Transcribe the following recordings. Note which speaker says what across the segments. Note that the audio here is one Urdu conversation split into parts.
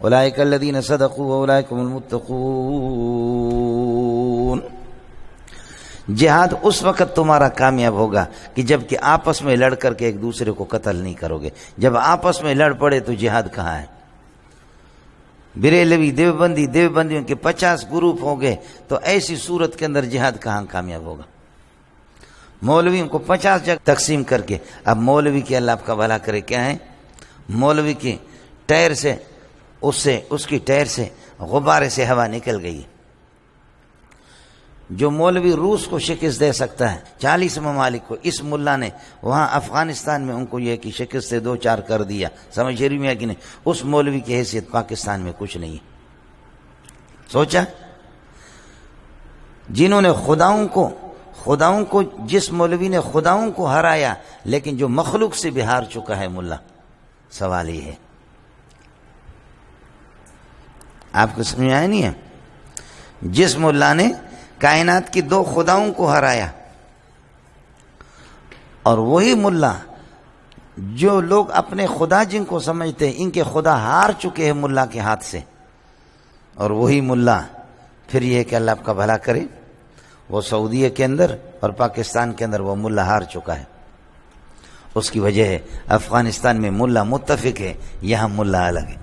Speaker 1: اولئک الذین صدقوا واولئک هم المتقون۔ جہاد اس وقت تمہارا کامیاب ہوگا کہ جب کہ آپس میں لڑ کر کے ایک دوسرے کو قتل نہیں کرو گے۔ جب آپس میں لڑ پڑے تو جہاد کہاں ہے؟ بریلوی دیوبندیوں کے 50 گروپ ہو گئے تو ایسی صورت کے اندر جہاد کہاں کامیاب ہوگا؟ مولویوں کو 50 جگہ تقسیم کر کے، اب مولوی کے اللہ آپ کا بھلا کرے کیا ہے، مولوی کے ٹائر سے اس کی ٹائر سے غبارے سے ہوا نکل گئی۔ جو مولوی روس کو شکست دے سکتا ہے 40 ممالک کو، اس ملا نے وہاں افغانستان میں ان کو یہ کہ شکست سے 2-4 کر دیا، سمجھ رہی میں کہ نہیں؟ اس مولوی کی حیثیت پاکستان میں کچھ نہیں ہے۔ سوچا جنہوں نے خداؤں کو جس مولوی نے خداؤں کو ہرایا لیکن جو مخلوق سے بھی ہار چکا ہے ملا، سوال یہ ہے آپ کو سمجھ آیا نہیں ہے؟ جس ملا نے کائنات کی 2 خداؤں کو ہرایا، اور وہی ملا جو لوگ اپنے خدا جن کو سمجھتے ہیں ان کے خدا ہار چکے ہیں ملا کے ہاتھ سے، اور وہی ملا پھر یہ کہ اللہ آپ کا بھلا کرے وہ سعودیہ کے اندر اور پاکستان کے اندر وہ ملا ہار چکا ہے۔ اس کی وجہ ہے افغانستان میں ملا متفق ہے، یہاں ملا الگ ہے،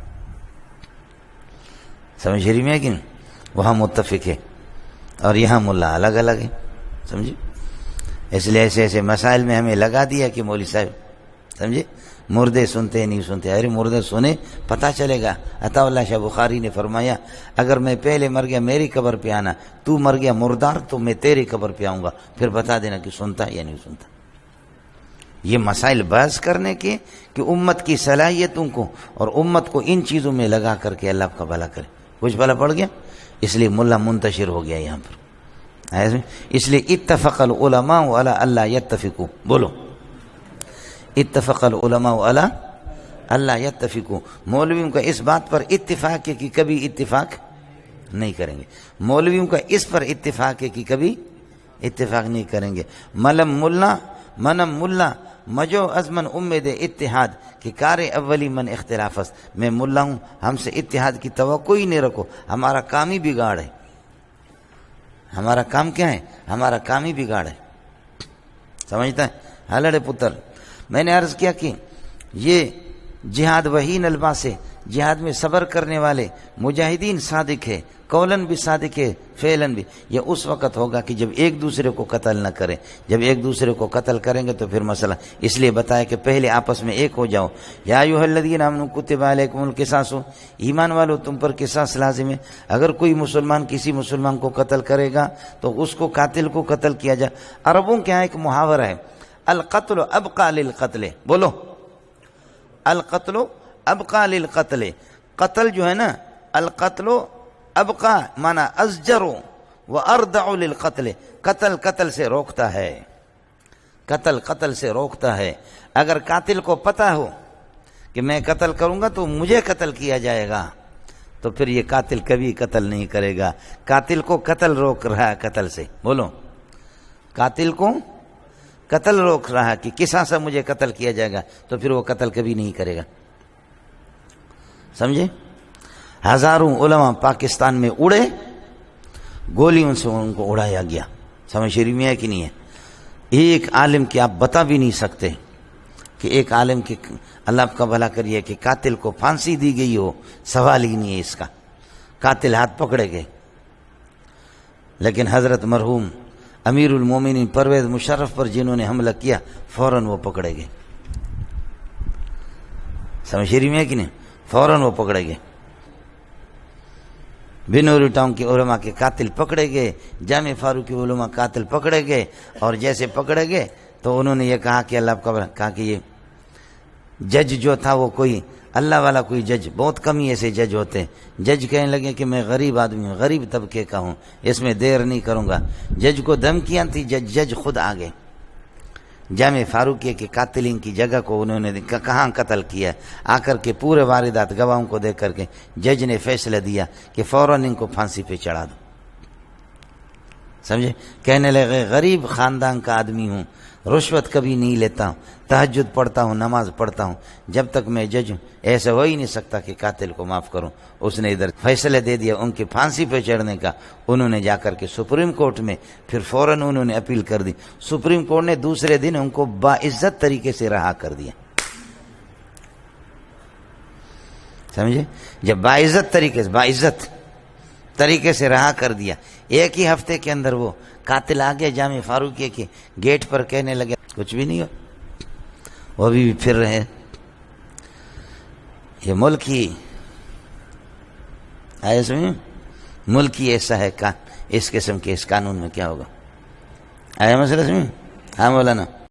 Speaker 1: سمجھ رہی میں کہ نہیں؟ وہاں متفق ہے اور یہاں ملا الگ الگ ہے، سمجھے؟ اس لیے ایسے مسائل میں ہمیں لگا دیا کہ مولوی صاحب سمجھے مردے سنتے نہیں سنتے، ارے مردے سنے پتہ چلے گا۔ عطا اللہ شاہ بخاری نے فرمایا اگر میں پہلے مر گیا میری قبر پہ آنا، تو مر گیا مردار تو میں تیری قبر پہ آؤں گا، پھر بتا دینا کہ سنتا یا نہیں سنتا۔ یہ مسائل بحث کرنے کے کہ امت کی صلاحیتوں کو اور امت کو ان چیزوں میں لگا کر کے اللہ کا بھلا کرے۔ کچھ بھلا پڑ گیا، اس لیے ملا منتشر ہو گیا یہاں پر، اس لیے اتفق العلماء علی اللہ یتفقوا، بولو اتفق العلماء علی اللہ یتفقوا۔ مولویوں کا اس بات پر اتفاق ہے کہ کبھی اتفاق نہیں کریں گے، مولویوں کا اس پر اتفاق ہے کہ کبھی اتفاق نہیں کریں گے۔ منم ملا مجو ازمن امید اتحاد کہ کار اولی من اختلاف است، میں ملا ہوں، ہم سے اتحاد کی توقع ہی نہیں رکھو، ہمارا کام ہی بگاڑ ہے۔ ہمارا کام کیا ہے؟ ہمارا کام ہی بگاڑ ہے، سمجھتا ہے؟ ہلڑے پتر میں نے عرض کیا کہ یہ جہاد وہین الباس ہے، جہاد میں صبر کرنے والے مجاہدین صادق ہے، قولن بھی صادق ہے فعلن بھی۔ یہ اس وقت ہوگا کہ جب ایک دوسرے کو قتل نہ کریں، جب ایک دوسرے کو قتل کریں گے تو پھر مسئلہ، اس لیے بتایا کہ پہلے آپس میں ایک ہو جاؤ۔ یا ایھا الذین آمنوا کتب علیکم القصاص، ایمان والو تم پر قصاص لازم ہے۔ اگر کوئی مسلمان کسی مسلمان کو قتل کرے گا تو اس کو قاتل کو قتل کیا جائے۔ عربوں کے یہاں ایک محاورہ ہے، القتل ابقى للقتل، بولو القتل ابقى للقتل، قتل جو ہے نا، القتل ابقى مانا ازجر و اردع للقتل، قتل سے روکتا ہے، قتل سے روکتا ہے۔ اگر قاتل کو پتہ ہو کہ میں قتل کروں گا تو مجھے قتل کیا جائے گا تو پھر یہ قاتل کبھی قتل نہیں کرے گا۔ قاتل کو قتل روک رہا ہے، قتل سے، بولو قاتل کو قتل روک رہا ہے کہ قصاص سے مجھے قتل کیا جائے گا تو پھر وہ قتل کبھی نہیں کرے گا، سمجھے؟ ہزاروں علماء پاکستان میں اڑے، گولیوں سے ان کو اڑایا گیا، سمجھ رہی میں ہے کہ نہیں ہے؟ ایک عالم کی آپ بتا بھی نہیں سکتے کہ ایک عالم کی اللہ آپ کا بھلا کریے کہ قاتل کو پھانسی دی گئی ہو، سوال ہی نہیں ہے اس کا، قاتل ہاتھ پکڑے گئے۔ لیکن حضرت مرحوم امیر المومنین پرویز مشرف پر جنہوں نے حملہ کیا فوراً وہ پکڑے گئے، سمجھ رہی میں کہ نہیں؟ فوراً وہ پکڑے گئے۔ بنوری ٹاؤن کے علماء کے قاتل پکڑے گئے، جامع فاروقی علماء قاتل پکڑے گئے، اور جیسے پکڑے گئے تو انہوں نے یہ کہا کہ اللہ کا کہا کہ یہ جج جو تھا وہ کوئی اللہ والا کوئی جج، بہت کم ہی ایسے جج ہوتے ہیں۔ جج کہنے لگے کہ میں غریب آدمی ہوں، غریب طبقے کا ہوں، اس میں دیر نہیں کروں گا۔ جج کو دھمکیاں تھی، جج خود آ گئے۔ جامع فاروقیہ کے قاتلین کی جگہ کو انہوں نے کہاں قتل کیا، آ کر کے پورے واردات گواہوں کو دیکھ کر کے جج نے فیصلہ دیا کہ فوراً ان کو پھانسی پہ چڑھا دو، سمجھے؟ کہنے لگے غریب خاندان کا آدمی ہوں، رشوت کبھی نہیں لیتا ہوں، تہجد پڑھتا ہوں، نماز پڑھتا ہوں، جب تک میں جج ہوں ایسا ہو ہی نہیں سکتا کہ قاتل کو معاف کروں۔ اس نے ادھر فیصلہ دے دیا ان کے پھانسی پہ چڑھنے کا، انہوں نے جا کر کے سپریم کورٹ میں پھر فوراً انہوں نے اپیل کر دی، سپریم کورٹ نے دوسرے دن ان کو باعزت طریقے سے رہا کر دیا۔ سمجھے؟ جب باعزت طریقے سے رہا کر دیا، ایک ہی ہفتے کے اندر وہ قاتل آ گیا جامع فاروقیہ کے گیٹ پر، کہنے لگے کچھ بھی نہیں ہو، وہ بھی پھر رہے۔ یہ ملک ہی آئے سمجھے، ملک ہی ایسا ہے، اس قسم کے اس قانون میں کیا ہوگا؟ آیا مسئلہ سمجھے؟ ہاں مولانا۔